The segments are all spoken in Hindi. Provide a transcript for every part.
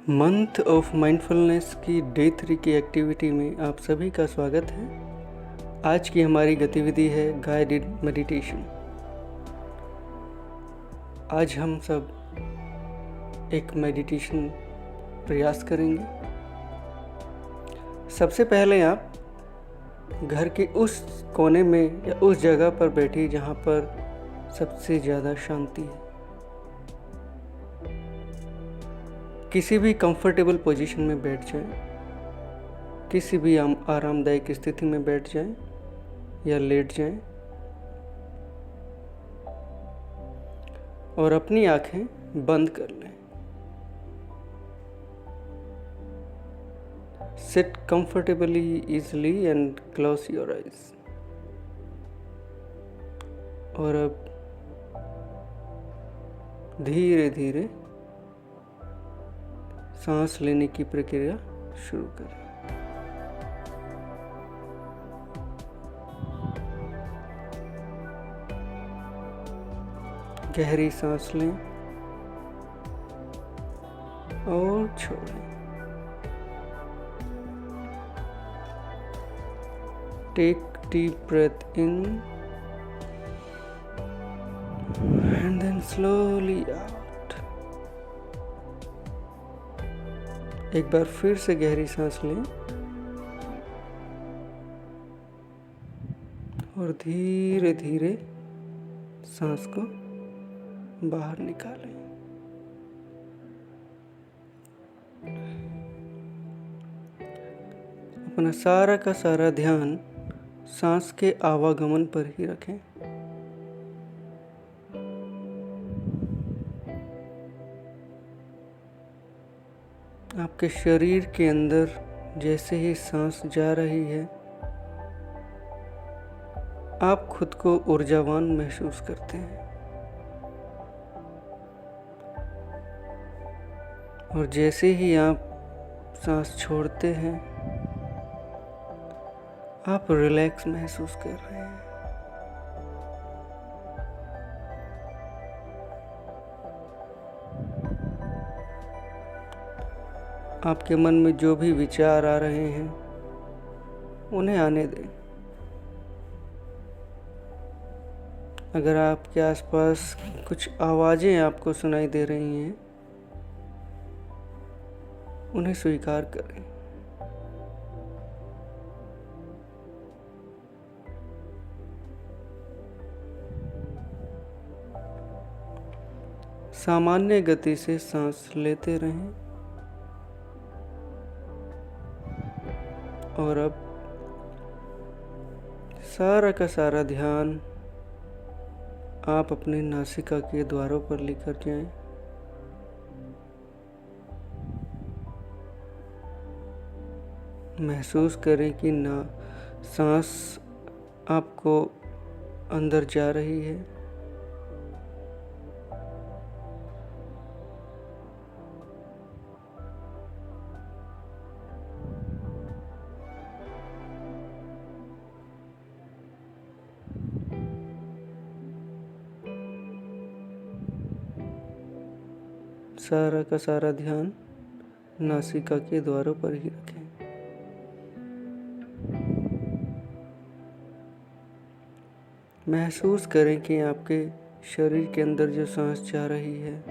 मंथ ऑफ माइंडफुलनेस की डे 3 की एक्टिविटी में आप सभी का स्वागत है। आज की हमारी गतिविधि है गाइडेड मेडिटेशन। आज हम सब एक मेडिटेशन प्रयास करेंगे। सबसे पहले आप घर के उस कोने में या उस जगह पर बैठिए जहाँ पर सबसे ज़्यादा शांति है। किसी भी कंफर्टेबल पोजीशन में बैठ जाएं, किसी भी आरामदायक स्थिति में बैठ जाएं या लेट जाएं और अपनी आंखें बंद कर लें। Sit comfortably, easily and close your eyes. और अब धीरे धीरे सांस लेने की प्रक्रिया शुरू करें। गहरी सांस लें और छोड़ें। Take deep breath in and then slowly out. एक बार फिर से गहरी सांस लें और धीरे धीरे सांस को बाहर निकालें। अपना सारा का सारा ध्यान सांस के आवागमन पर ही रखें। आपके शरीर के अंदर जैसे ही सांस जा रही है, आप खुद को ऊर्जावान महसूस करते हैं और जैसे ही आप सांस छोड़ते हैं, आप रिलैक्स महसूस कर रहे हैं। आपके मन में जो भी विचार आ रहे हैं उन्हें आने दें। अगर आपके आसपास कुछ आवाज़ें आपको सुनाई दे रही हैं, उन्हें स्वीकार करें। सामान्य गति से सांस लेते रहें और अब सारा का सारा ध्यान आप अपने नासिका के द्वारों पर लेकर जाएं। महसूस करें कि सांस आपको अंदर जा रही है सारा का सारा ध्यान नासिका के द्वारों पर ही रखें। महसूस करें कि आपके शरीर के अंदर जो सांस जा रही है,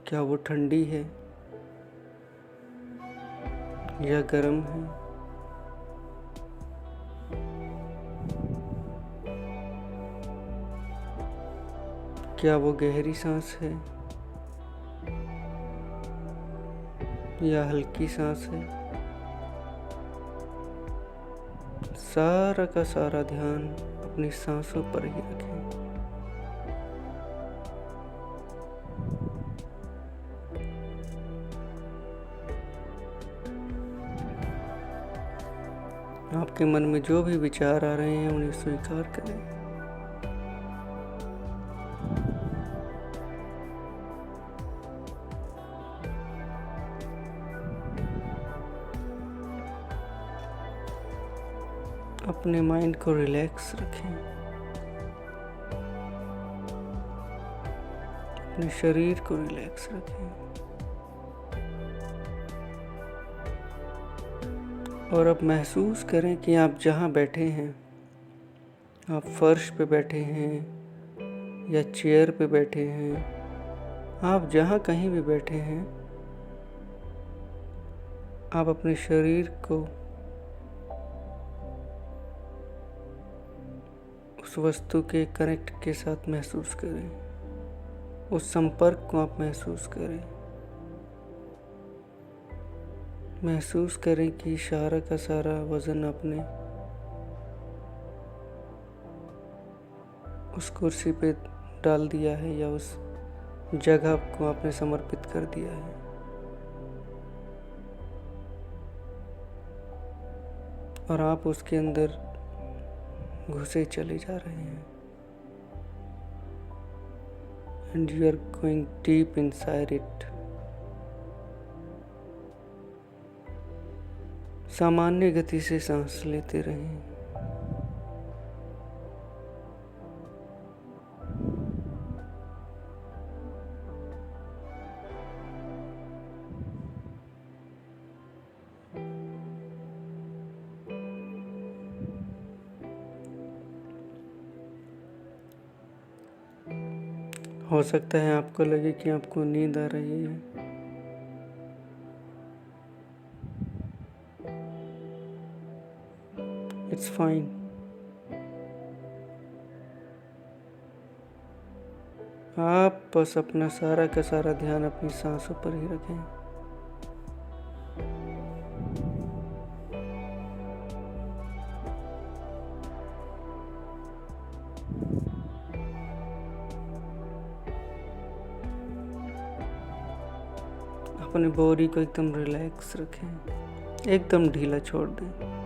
क्या वो ठंडी है या गर्म है। क्या वो गहरी सांस है या हल्की सांस है। सारा का सारा ध्यान अपनी सांसों पर ही रखें। आपके मन में जो भी विचार आ रहे हैं उन्हें स्वीकार करें। अपने माइंड को रिलैक्स रखें। अपने शरीर को रिलैक्स रखें। और अब महसूस करें कि आप जहाँ बैठे हैं, आप फर्श पे बैठे हैं या चेयर पे बैठे हैं, आप जहाँ कहीं भी बैठे हैं, आप अपने शरीर को उस वस्तु के कनेक्ट के साथ महसूस करें, उस संपर्क को आप महसूस करें। महसूस करें कि सारा का सारा वज़न आपने उस कुर्सी पे डाल दिया है या उस जगह को आपने समर्पित कर दिया है। और आप उसके अंदर घुसे चले जा रहे हैं। And you are going deep inside it. सामान्य गति से सांस लेते रहें। हो सकता है आपको लगे कि आपको नींद आ रही है। It's fine. आप बस अपना सारा का सारा ध्यान अपनी सांसों पर ही रखें। अपने बॉडी को एकदम रिलैक्स रखें, एकदम ढीला छोड़ दें।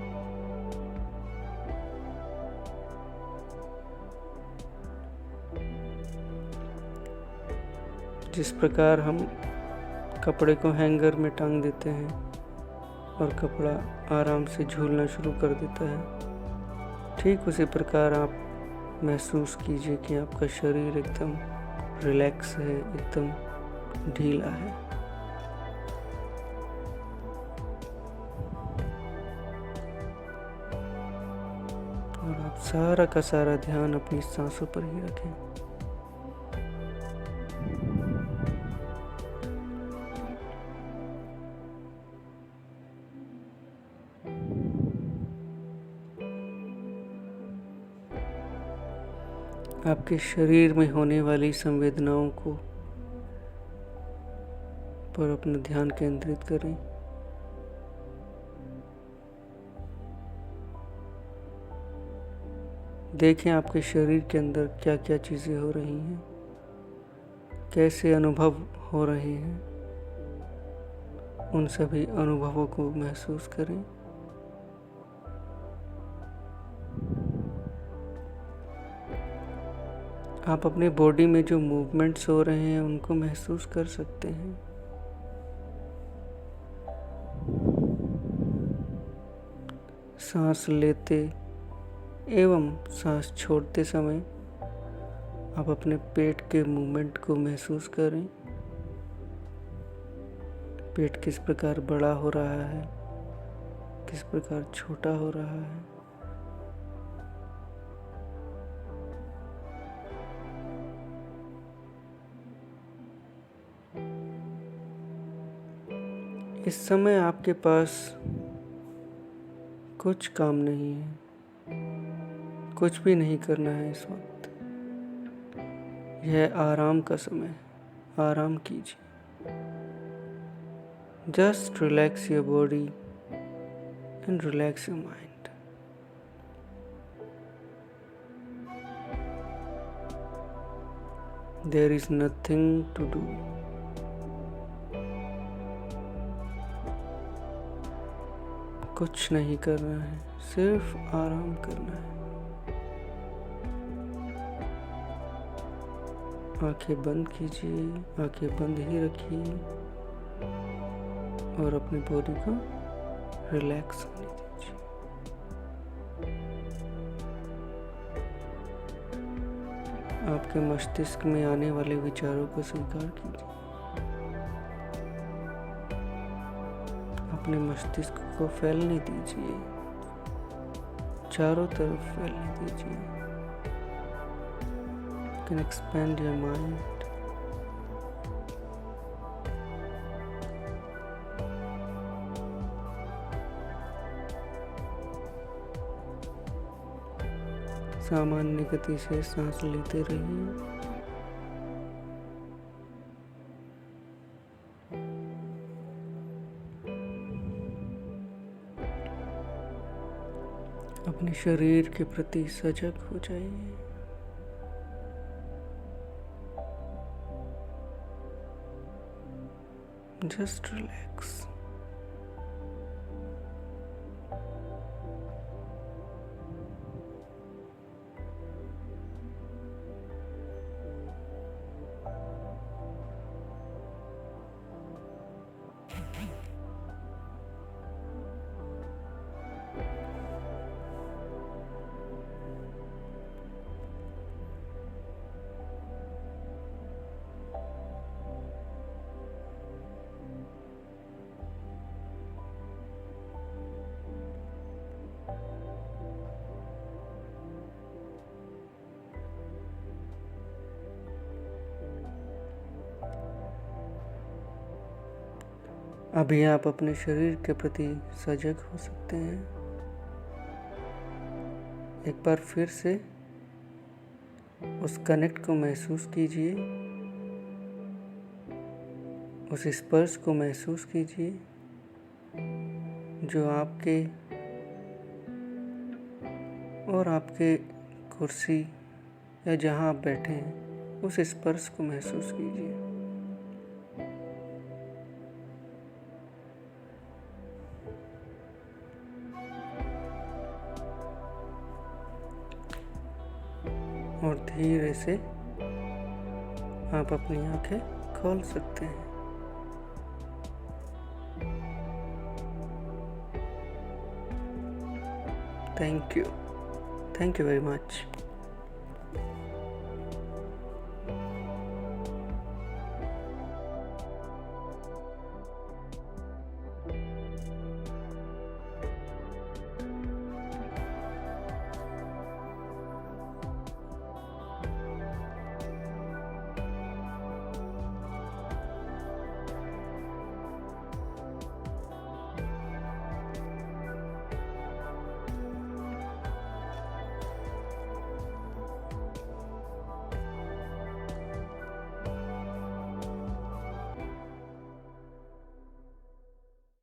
जिस प्रकार हम कपड़े को हैंगर में टांग देते हैं और कपड़ा आराम से झूलना शुरू कर देता है, ठीक उसी प्रकार आप महसूस कीजिए कि आपका शरीर एकदम रिलैक्स है, एकदम ढीला है। और आप सारा का सारा ध्यान अपनी सांसों पर ही रखें। आपके शरीर में होने वाली संवेदनाओं को पर अपना ध्यान केंद्रित करें। देखें आपके शरीर के अंदर क्या क्या चीज़ें हो रही हैं, कैसे अनुभव हो रहे हैं। उन सभी अनुभवों को महसूस करें। आप अपने बॉडी में जो मूवमेंट्स हो रहे हैं उनको महसूस कर सकते हैं। सांस लेते एवं सांस छोड़ते समय आप अपने पेट के मूवमेंट को महसूस करें। पेट किस प्रकार बड़ा हो रहा है, किस प्रकार छोटा हो रहा है। इस समय आपके पास कुछ काम नहीं है, कुछ भी नहीं करना है। इस वक्त यह आराम का समय है, आराम कीजिए। Just relax your body and relax your mind. There is nothing to do. कुछ नहीं करना है, सिर्फ आराम करना है। आंखें बंद कीजिए, आंखें बंद ही रखिए और अपनी बॉडी को रिलैक्स होने दीजिए। आपके मस्तिष्क में आने वाले विचारों को स्वीकार कीजिए। आप अपने मस्तिष्क को फैलने दीजिए, चारों तरफ फैलने दीजिए। You can expand your mind. सामान्य गति से सांस लेते रहिए। अपने शरीर के प्रति सजग हो जाइए। Just relax. अभी आप अपने शरीर के प्रति सजग हो सकते हैं। एक बार फिर से उस कनेक्ट को महसूस कीजिए, उस स्पर्श को महसूस कीजिए जो आपके और आपके कुर्सी या जहाँ आप बैठे हैं उस स्पर्श को महसूस कीजिए। और धीरे से आप अपनी आंखें खोल सकते हैं। Thank you very much.